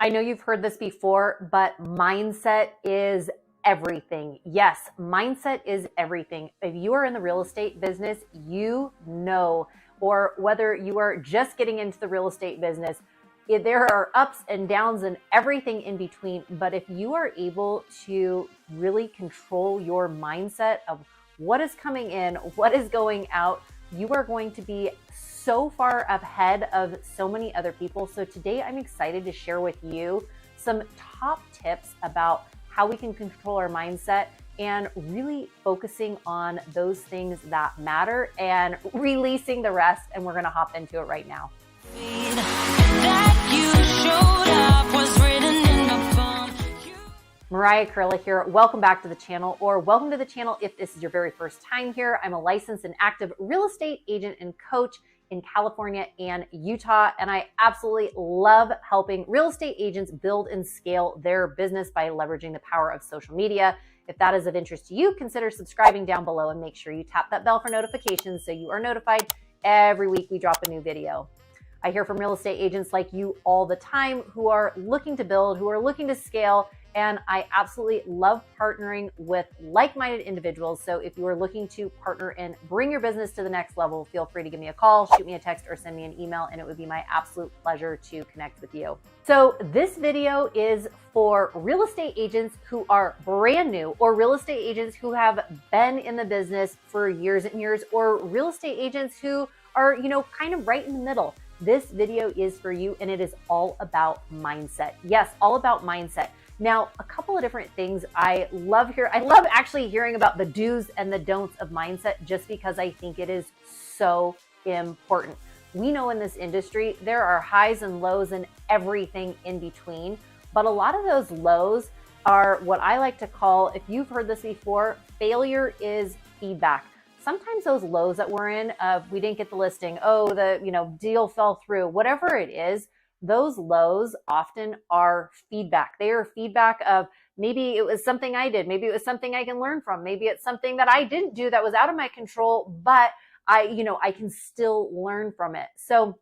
I know you've heard this before, but mindset is everything. Yes, mindset is everything. If you are in the real estate business, you know, or whether you are just getting into the real estate business, there are ups and downs and everything in between. But if you are able to really control your mindset of what is coming in, what is going out, you are going to be so far ahead of so many other people. So today I'm excited to share with you some top tips about how we can control our mindset and really focusing on those things that matter and releasing the rest. And we're going to hop into it right now. Mariah here. Welcome back to the channel, or welcome to the channel if this is your very first time here. I'm a licensed and active real estate agent and coach in California and Utah, and I absolutely love helping real estate agents build and scale their business by leveraging the power of social media. If that is of interest to you, consider subscribing down below and make sure you tap that bell for notifications so you are notified every week we drop a new video. I hear from real estate agents like you all the time who are looking to build, who are looking to scale, and I absolutely love partnering with like-minded individuals. So if you are looking to partner and bring your business to the next level, feel free to give me a call, shoot me a text, or send me an email, and it would be my absolute pleasure to connect with you. So this video is for real estate agents who are brand new, or real estate agents who have been in the business for years and years, or real estate agents who are, kind of right in the middle. This video is for you, and it is all about mindset. Yes, all about mindset. Now, a couple of different things I love here. I love actually hearing about the do's and the don'ts of mindset, just because I think it is so important. We know in this industry, there are highs and lows and everything in between, but a lot of those lows are what I like to call, if you've heard this before, failure is feedback. Sometimes those lows that we're in, we didn't get the listing, the deal fell through, whatever it is, those lows often are feedback. They are feedback of maybe it was something I did, maybe it was something I can learn from, maybe it's something that I didn't do that was out of my control, but I can still learn from it. So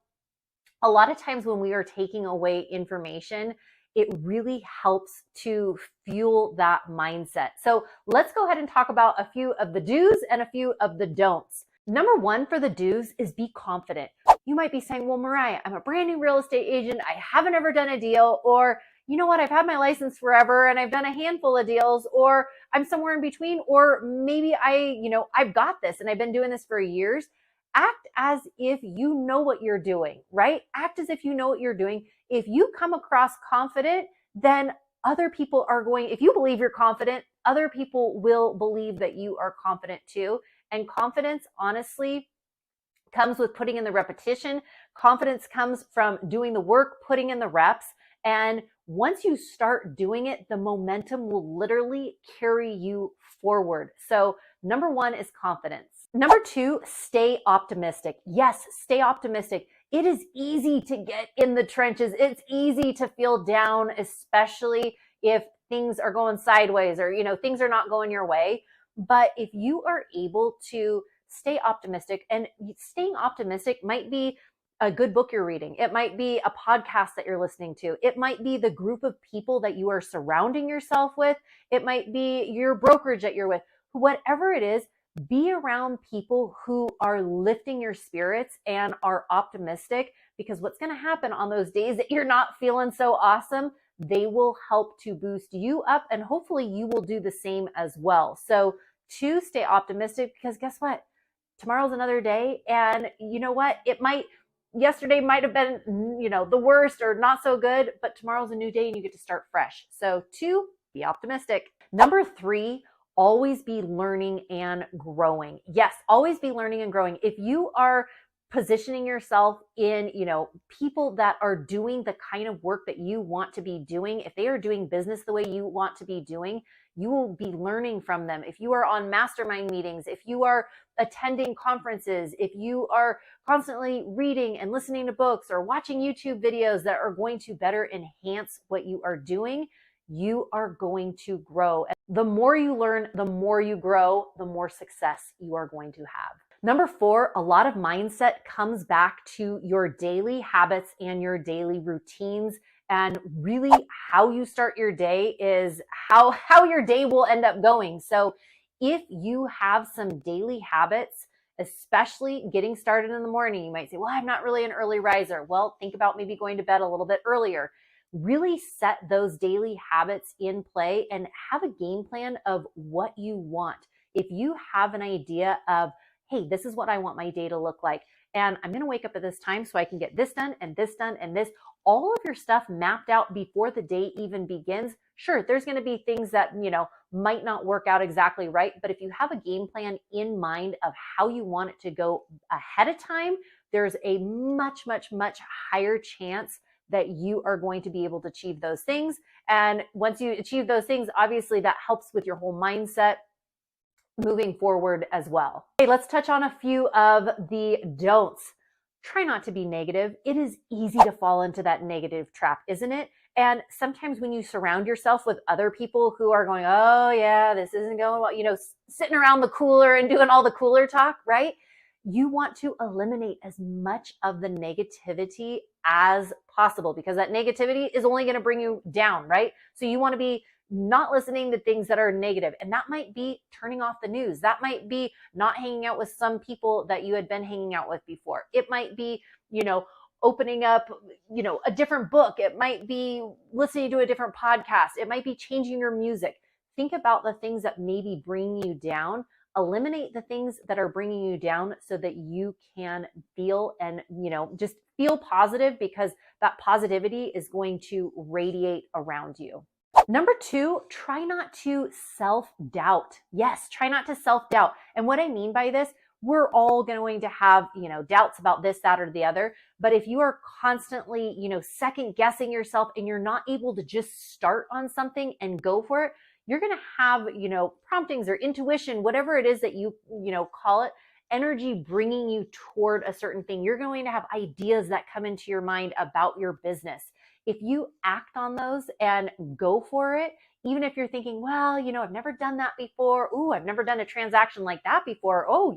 a lot of times when we are taking away information, it really helps to fuel that mindset. So let's go ahead and talk about a few of the do's and a few of the don'ts. Number one for the do's is be confident. You might be saying, well, Mariah, I'm a brand new real estate agent. I haven't ever done a deal, or you know what? I've had my license forever and I've done a handful of deals, or I'm somewhere in between, or maybe I've got this and I've been doing this for years. Act as if you know what you're doing, right? Act as if you know what you're doing. If you come across confident, then other people are going, if you believe you're confident, other people will believe that you are confident too. And confidence, honestly, comes with putting in the repetition. Confidence comes from doing the work, putting in the reps. And once you start doing it, the momentum will literally carry you forward. So number one is confidence. Number two, stay optimistic. Yes, stay optimistic. It is easy to get in the trenches. It's easy to feel down, especially if things are going sideways or, things are not going your way. But if you are able to stay optimistic, and staying optimistic might be a good book you're reading. It might be a podcast that you're listening to. It might be the group of people that you are surrounding yourself with. It might be your brokerage that you're with. Whatever it is, be around people who are lifting your spirits and are optimistic, because what's going to happen on those days that you're not feeling so awesome, they will help to boost you up, and hopefully you will do the same as well. So to stay optimistic, because guess what? Tomorrow's another day, and you know what? Yesterday might have been, the worst or not so good, but tomorrow's a new day and you get to start fresh. So two, be optimistic. Number three, always be learning and growing. Yes, always be learning and growing. If you are positioning yourself in, people that are doing the kind of work that you want to be doing, if they are doing business the way you want to be doing, you will be learning from them. If you are on mastermind meetings, if you are attending conferences, if you are constantly reading and listening to books or watching YouTube videos that are going to better enhance what you are doing, you are going to grow. And the more you learn, the more you grow, the more success you are going to have. Number four, a lot of mindset comes back to your daily habits and your daily routines And really how you start your day is how your day will end up going. So if you have some daily habits, especially getting started in the morning, you might say, well, I'm not really an early riser. Well, think about maybe going to bed a little bit earlier. Really set those daily habits in play and have a game plan of what you want. If you have an idea of, hey, this is what I want my day to look like, and I'm going to wake up at this time so I can get this done and this done and this, all of your stuff mapped out before the day even begins. Sure, there's going to be things that, might not work out exactly right, but if you have a game plan in mind of how you want it to go ahead of time, there's a much, much, much higher chance that you are going to be able to achieve those things. And once you achieve those things, obviously that helps with your whole mindset moving forward as well. Okay, let's touch on a few of the don'ts. Try not to be negative. It is easy to fall into that negative trap, isn't it? And sometimes when you surround yourself with other people who are going, oh yeah, this isn't going well, sitting around the cooler and doing all the cooler talk, right? You want to eliminate as much of the negativity as possible, because that negativity is only going to bring you down, right? So you want to be not listening to things that are negative. And that might be turning off the news. That might be not hanging out with some people that you had been hanging out with before. It might be, opening up, a different book. It might be listening to a different podcast. It might be changing your music. Think about the things that maybe bring you down. Eliminate the things that are bringing you down so that you can feel and, just feel positive, because that positivity is going to radiate around you. Number 2, try not to self-doubt. Yes, try not to self-doubt. And what I mean by this, we're all going to have, doubts about this, that, or the other. But if you are constantly, second guessing yourself and you're not able to just start on something and go for it, you're going to have, promptings or intuition, whatever it is that you call it, energy bringing you toward a certain thing. You're going to have ideas that come into your mind about your business. If you act on those and go for it, even if you're thinking, well, I've never done that before. Ooh, I've never done a transaction like that before. Oh,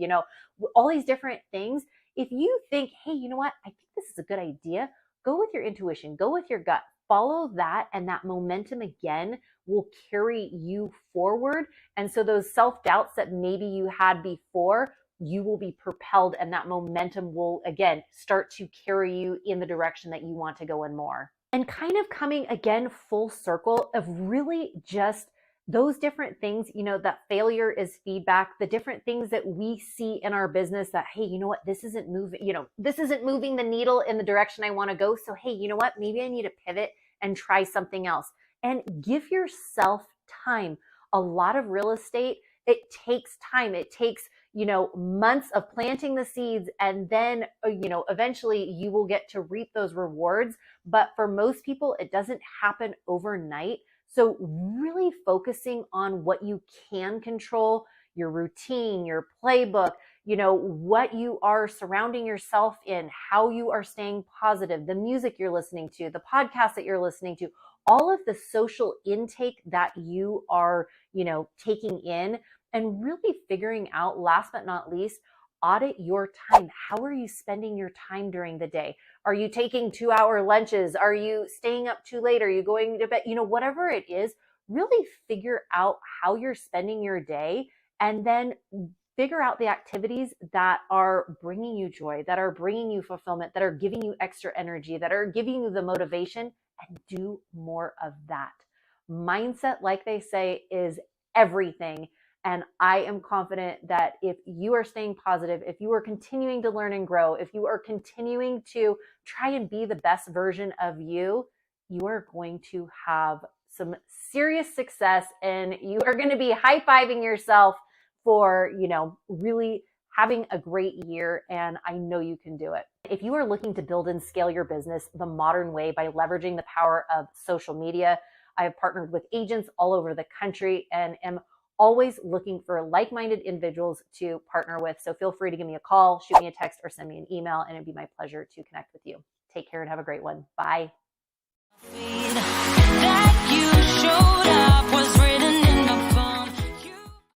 all these different things. If you think, hey, you know what? I think this is a good idea. Go with your intuition, go with your gut, follow that. And that momentum again will carry you forward. And so those self-doubts that maybe you had before, you will be propelled, and that momentum will again start to carry you in the direction that you want to go in more. And kind of coming again full circle of really just those different things, that failure is feedback, the different things that we see in our business that, hey, you know what, this isn't moving, this isn't moving the needle in the direction I want to go. So, hey, you know what, maybe I need to pivot and try something else, and give yourself time. A lot of real estate, it takes time. It takes, months of planting the seeds, and then, eventually you will get to reap those rewards. But for most people, it doesn't happen overnight. So really focusing on what you can control, your routine, your playbook, what you are surrounding yourself in, how you are staying positive, the music you're listening to, the podcast that you're listening to, all of the social intake that you are, taking in, and really figuring out, last but not least, audit your time. How are you spending your time during the day? Are you taking 2-hour lunches? Are you staying up too late? Are you going to bed? Whatever it is, really figure out how you're spending your day, and then figure out the activities that are bringing you joy, that are bringing you fulfillment, that are giving you extra energy, that are giving you the motivation, and do more of that. Mindset, like they say, is everything. And I am confident that if you are staying positive, if you are continuing to learn and grow, if you are continuing to try and be the best version of you, you are going to have some serious success, and you are going to be high-fiving yourself for, really having a great year. And I know you can do it. If you are looking to build and scale your business the modern way by leveraging the power of social media, I have partnered with agents all over the country and am always looking for like-minded individuals to partner with. So feel free to give me a call, shoot me a text, or send me an email, and it'd be my pleasure to connect with you. Take care and have a great one. Bye.